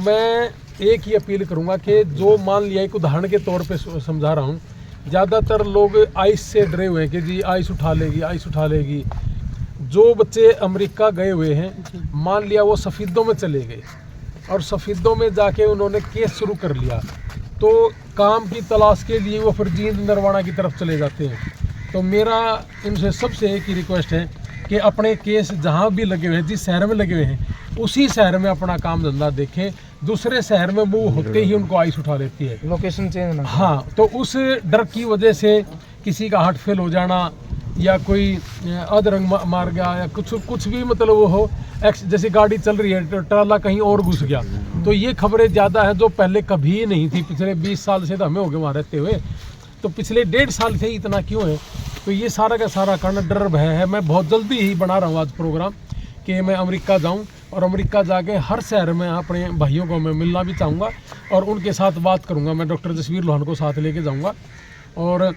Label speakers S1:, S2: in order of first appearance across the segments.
S1: मैं एक ही अपील करूंगा कि जो मान लिया एक उदाहरण के तौर पे समझा रहा हूँ, ज़्यादातर लोग आइस से डरे हुए हैं कि जी आइस उठा लेगी, आइस उठा लेगी। जो बच्चे अमेरिका गए हुए हैं, मान लिया वो सफ़ीदों में चले गए और सफ़ीदों में जाके उन्होंने केस शुरू कर लिया, तो काम की तलाश के लिए वो फिर जींद नरवाना की तरफ चले जाते हैं। तो मेरा इनसे सबसे एक ही रिक्वेस्ट है कि अपने केस जहाँ भी लगे हुए हैं, जिस शहर में लगे हुए हैं, उसी शहर में अपना काम धंधा देखें। दूसरे शहर में मूव होते ही उनको आइस उठा लेती है, लोकेशन चेंज ना। हाँ, तो उस डर की वजह से किसी का हार्ट फेल हो जाना या कोई अधरंग मार गया या कुछ भी मतलब वो हो, जैसे गाड़ी चल रही है ट्राला कहीं और घुस गया, तो ये खबरें ज़्यादा हैं जो पहले कभी नहीं थी। पिछले 20 साल से तो हमें हो गए वहाँ रहते हुए, तो पिछले 1.5 साल से इतना क्यों है? तो ये सारा का सारा कारण डर भय है। मैं बहुत जल्दी ही बना रहा हूँ आज प्रोग्राम कि मैं अमेरिका जाऊँ और अमेरिका जाके हर शहर में अपने भाइयों को मैं मिलना भी चाहूँगा और उनके साथ बात करूँगा। मैं डॉक्टर जसवीर लोहान को साथ लेके जाऊँगा और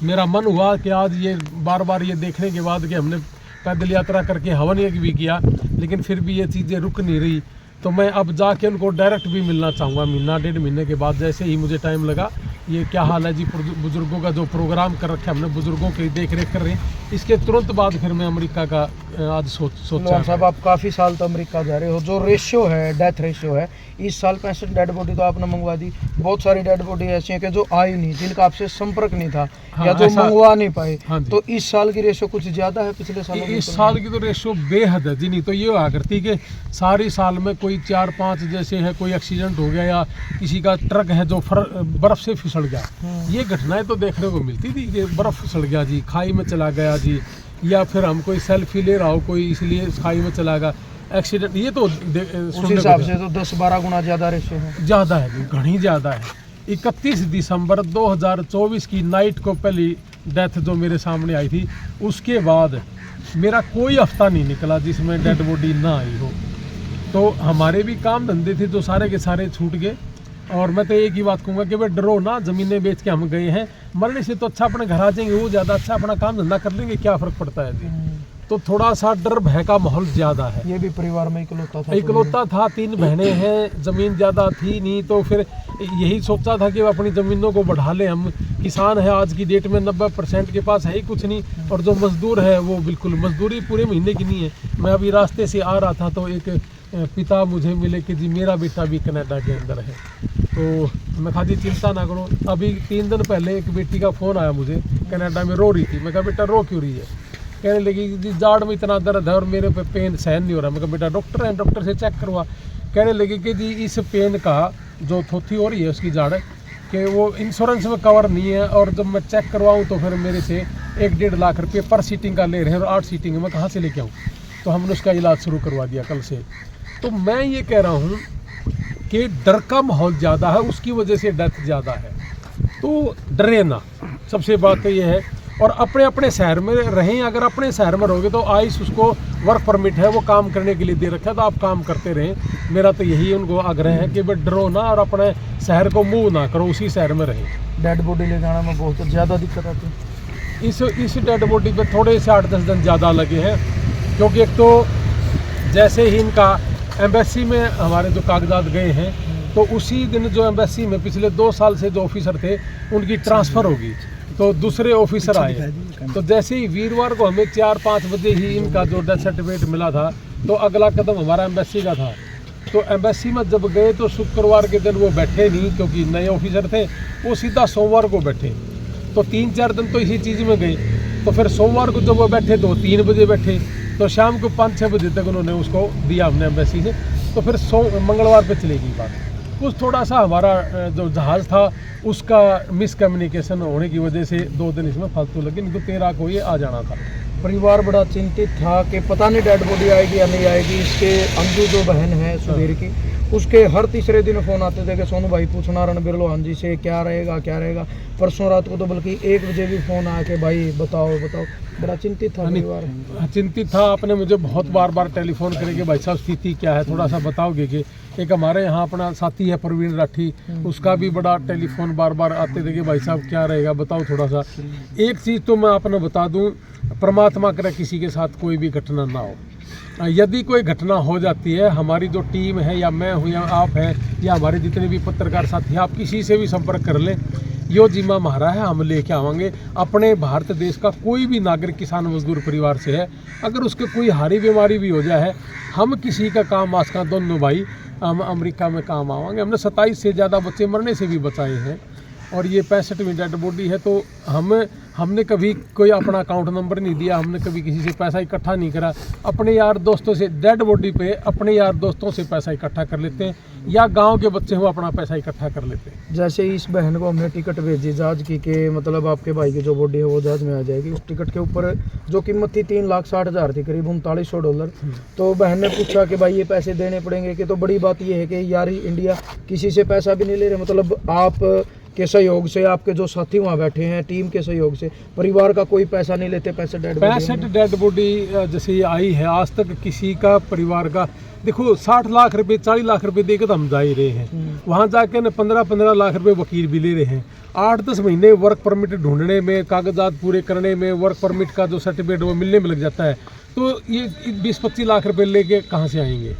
S1: मेरा मन हुआ कि आज ये बार बार ये देखने के बाद कि हमने पैदल यात्रा करके हवन यज्ञ भी किया, लेकिन फिर भी ये चीज़ें रुक नहीं रही, तो मैं अब जाके उनको डायरेक्ट भी मिलना चाहूँगा। महीना 1.5 महीने के बाद जैसे ही मुझे टाइम लगा। ये क्या हाल है जी, बुज़ुर्गों का जो प्रोग्राम कर रखा है हमने, बुज़ुर्गों की देख रेख कर रहे हैं, इसके तुरंत बाद फिर मैं अमेरिका का आज सोचा।
S2: साहब आप काफ़ी साल तो अमेरिका जा रहे हो, जो रेशियो है, डेथ रेशियो है, इस साल 65 डेड बॉडी तो आपने मंगवा दी। बहुत सारी डेड बॉडी ऐसी हैं कि जो आई नहीं, जिनका आपसे संपर्क नहीं था, हाँ, या जो मंगवा नहीं पाए। हाँ, तो इस साल की रेशियो कुछ ज़्यादा है पिछले साल?
S1: इस साल की तो रेशियो बेहद है जी। नहीं तो ये हुआ करती कि सारी साल में कोई 4-5 जैसे है, कोई एक्सीडेंट हो गया या किसी का ट्रक है जो बर्फ़ से फिसल गया, ये घटनाएं तो देखने को मिलती थी कि बर्फ़ फिसल गया जी, खाई में चला गया जी, या फिर हम कोई सेल्फी ले रहा हो कोई इसलिए खाई में चला गया, एक्सीडेंट। ये तो
S2: उस हिसाब से तो 10-12 गुना ज़्यादा रेशियो है,
S1: ज़्यादा है, घनी ज़्यादा है। 31 दिसंबर 2024 की नाइट को पहली डेथ जो मेरे सामने आई थी, उसके बाद मेरा कोई हफ्ता नहीं निकला जिसमें डेड बॉडी ना आई हो। तो हमारे भी काम धंधे थे जो सारे के सारे छूट गए। और मैं तो एक ही बात कहूँगा कि भाई डरो ना, ज़मीनें बेच के हम गए हैं, मरने से तो अच्छा अपने घर आ जाएंगे, वो ज़्यादा अच्छा, अपना काम धंधा कर लेंगे, क्या फ़र्क पड़ता है जी। तो थोड़ा सा डर भय का माहौल ज़्यादा है।
S2: ये भी परिवार में
S1: इकलौता था, 3 बहनें हैं, ज़मीन ज़्यादा थी नहीं, तो फिर यही सोचा था कि अपनी ज़मीनों को बढ़ा लें। हम किसान हैं, आज की डेट में 90% के पास है ही कुछ नहीं, और जो मज़दूर है वो बिल्कुल मजदूरी पूरे महीने की नहीं है। मैं अभी रास्ते से आ रहा था तो एक पिता मुझे मिले कि जी मेरा बेटा भी कनाडा के अंदर है। तो मैं कहा जी चिंता ना करो। अभी 3 दिन पहले एक बेटी का फ़ोन आया मुझे, कनाडा में रो रही थी। मैं कहा बेटा रो क्यों रही है? कहने लगी जी जाड़ में इतना दर्द है और मेरे पे पेन सहन नहीं हो रहा। मैं कहा बेटा डॉक्टर है, डॉक्टर से चेक करवा। कहने लगी कि जी इस पेन का जो थोथी हो रही है उसकी जाड़ कि वो इंश्योरेंस में कवर नहीं है, और जब मैं चेक करवाऊँ तो फिर मेरे से 1-1.5 लाख रुपये पर सीटिंग का ले रहे हैं, और 8 सीटिंग मैं कहाँ से लेके आऊँ? तो हमने उसका इलाज शुरू करवा दिया कल से। तो मैं ये कह रहा हूँ कि डर का माहौल ज़्यादा है, उसकी वजह से डेथ ज़्यादा है। तो डरे ना, सबसे बात तो ये है। और अपने अपने शहर में रहें। अगर अपने शहर में रहोगे तो आइस उसको वर्क परमिट है, वो काम करने के लिए दे रखा है, तो आप काम करते रहें। मेरा तो यही उनको आग्रह है कि भाई डरो ना और अपने शहर को मूव ना करो, उसी शहर में रहें।
S2: डेड बॉडी ले जाने में बहुत ज़्यादा दिक्कत आती है।
S1: इस डेड बॉडी पे थोड़े से 8-10 दिन ज़्यादा लगे हैं, क्योंकि एक तो जैसे ही इनका एम्बेसी में हमारे जो कागजात गए हैं, तो उसी दिन जो एम्बेसी में पिछले 2 साल से जो ऑफिसर थे उनकी ट्रांसफ़र होगी, तो दूसरे ऑफिसर आए। तो जैसे ही वीरवार को हमें 4-5 बजे ही इनका जो डेथ सर्टिफिकेट मिला था, तो अगला कदम हमारा एम्बेसी का था। तो एम्बेसी में जब गए तो शुक्रवार के दिन वो बैठे नहीं, क्योंकि नए ऑफिसर थे, वो सीधा सोमवार को बैठे। तो 3-4 दिन तो इसी चीज़ में गए। तो फिर सोमवार को जब वो बैठे तो 3 बजे बैठे, तो शाम को 5-6 बजे तक उन्होंने उसको दिया हमने एम्बेसी से। तो फिर मंगलवार पे चलेगी बात। कुछ थोड़ा सा हमारा जो जहाज़ था उसका मिसकम्युनिकेशन होने की वजह से 2 दिन इसमें फालतू लगे, नहीं तो 13 को ये आ जाना था।
S2: परिवार बड़ा चिंतित था कि पता नहीं डेड बॉडी आएगी या नहीं आएगी। इसके अंजू जो बहन है सुधीर की, उसके हर तीसरे दिन फ़ोन आते थे कि सोनू भाई पूछना रणबीर लोहान जी से क्या रहेगा। परसों रात को तो बल्कि 1 बजे भी फ़ोन आया कि भाई बताओ। बड़ा चिंतित था परिवार।
S1: चिंतित था। आपने मुझे बहुत बार टेलीफोन करे कि भाई साहब स्थिति क्या है, थोड़ा सा बताओगे कि। एक हमारे यहाँ अपना साथी है प्रवीण राठी, उसका भी बड़ा टेलीफोन बार आते थे कि भाई साहब क्या रहेगा, बताओ थोड़ा सा। एक चीज़ तो मैं आपने बता दूँ, परमात्मा करे किसी के साथ कोई भी घटना ना हो, यदि कोई घटना हो जाती है, हमारी जो टीम है या मैं हूँ या आप हैं या हमारे जितने भी पत्रकार साथी हैं, आप किसी से भी संपर्क कर लें, यो जिम्मा हमारा है, हम लेके आवांगे। अपने भारत देश का कोई भी नागरिक किसान मजदूर परिवार से है, अगर उसके कोई हारी बीमारी भी हो जाए, हम किसी का काम आसका दोनों भाई हम अमेरिका में काम आवांगे। हमने 27 से ज़्यादा बच्चे मरने से भी बचाए हैं और ये 65वीं डेड बॉडी है। तो हमने कभी कोई अपना अकाउंट नंबर नहीं दिया, हमने कभी किसी से पैसा इकट्ठा नहीं करा। अपने यार दोस्तों से डेड बॉडी पे अपने यार दोस्तों से पैसा इकट्ठा कर लेते हैं या गांव के बच्चे हो अपना पैसा इकट्ठा कर लेते हैं।
S2: जैसे इस बहन को हमने टिकट भेजी जहाज की के मतलब आपके भाई की जो बॉडी है वो जहाज में आ जाएगी। उस टिकट के ऊपर जो कीमत थी 3,60,000 थी, करीब $3900। तो बहन ने पूछा कि भाई ये पैसे देने पड़ेंगे कि, तो बड़ी बात ये है कि यार इंडिया किसी से पैसा भी नहीं ले रहे, मतलब आप के सहयोग से, आपके जो साथी वहाँ बैठे हैं टीम के सहयोग से, परिवार का कोई पैसा नहीं लेते।
S1: 65 डेड बॉडी जैसे ये आई है, आज तक किसी का परिवार का देखो 60 लाख रुपए 40 लाख रुपए देकर तो हम जा ही रहे हैं, वहाँ जाके न 15-15 लाख रुपए वकील भी ले रहे हैं। 8-10 महीने वर्क परमिट ढूंढने में, कागजात पूरे करने में, वर्क परमिट का जो सर्टिफिकेट वो मिलने में लग जाता है। तो ये 20-25 लाख रुपए लेके कहाँ से आएंगे।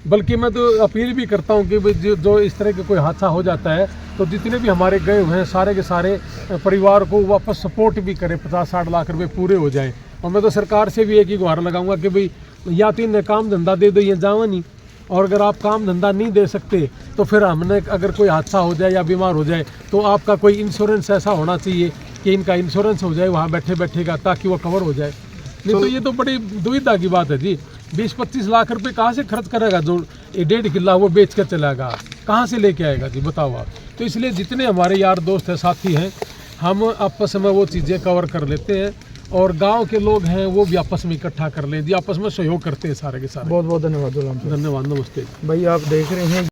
S1: बल्कि मैं तो अपील भी करता हूँ कि जो इस तरह का कोई हादसा हो जाता है तो जितने भी हमारे गए हुए हैं सारे के सारे परिवार को वापस सपोर्ट भी करें, 50-60 लाख रुपए पूरे हो जाए। और मैं तो सरकार से भी एक ही गुहार लगाऊंगा कि भाई या तो इन्हें काम धंधा दे दो, ये जावा नहीं, और अगर आप काम धंधा नहीं दे सकते तो फिर हमने अगर कोई हादसा हो जाए या बीमार हो जाए तो आपका कोई इंश्योरेंस ऐसा होना चाहिए कि इनका इंश्योरेंस हो जाए वहाँ बैठे बैठेगा, ताकि वो कवर हो जाए। नहीं तो ये तो बड़ी दुविधा की बात है जी। 20-25 लाख रुपए कहाँ से खर्च करेगा जो 1.5 किला वो बेच कर चलाएगा, कहाँ से लेके आएगा जी, बताओ आप। तो इसलिए जितने हमारे यार दोस्त हैं, साथी हैं, हम आपस में वो चीज़ें कवर कर लेते हैं और गांव के लोग हैं वो भी आपस में इकट्ठा कर लें जी, आपस में सहयोग करते हैं सारे के सारे।
S2: बहुत बहुत धन्यवाद।
S1: धन्यवाद, नमस्ते
S2: भाई। आप देख रहे हैं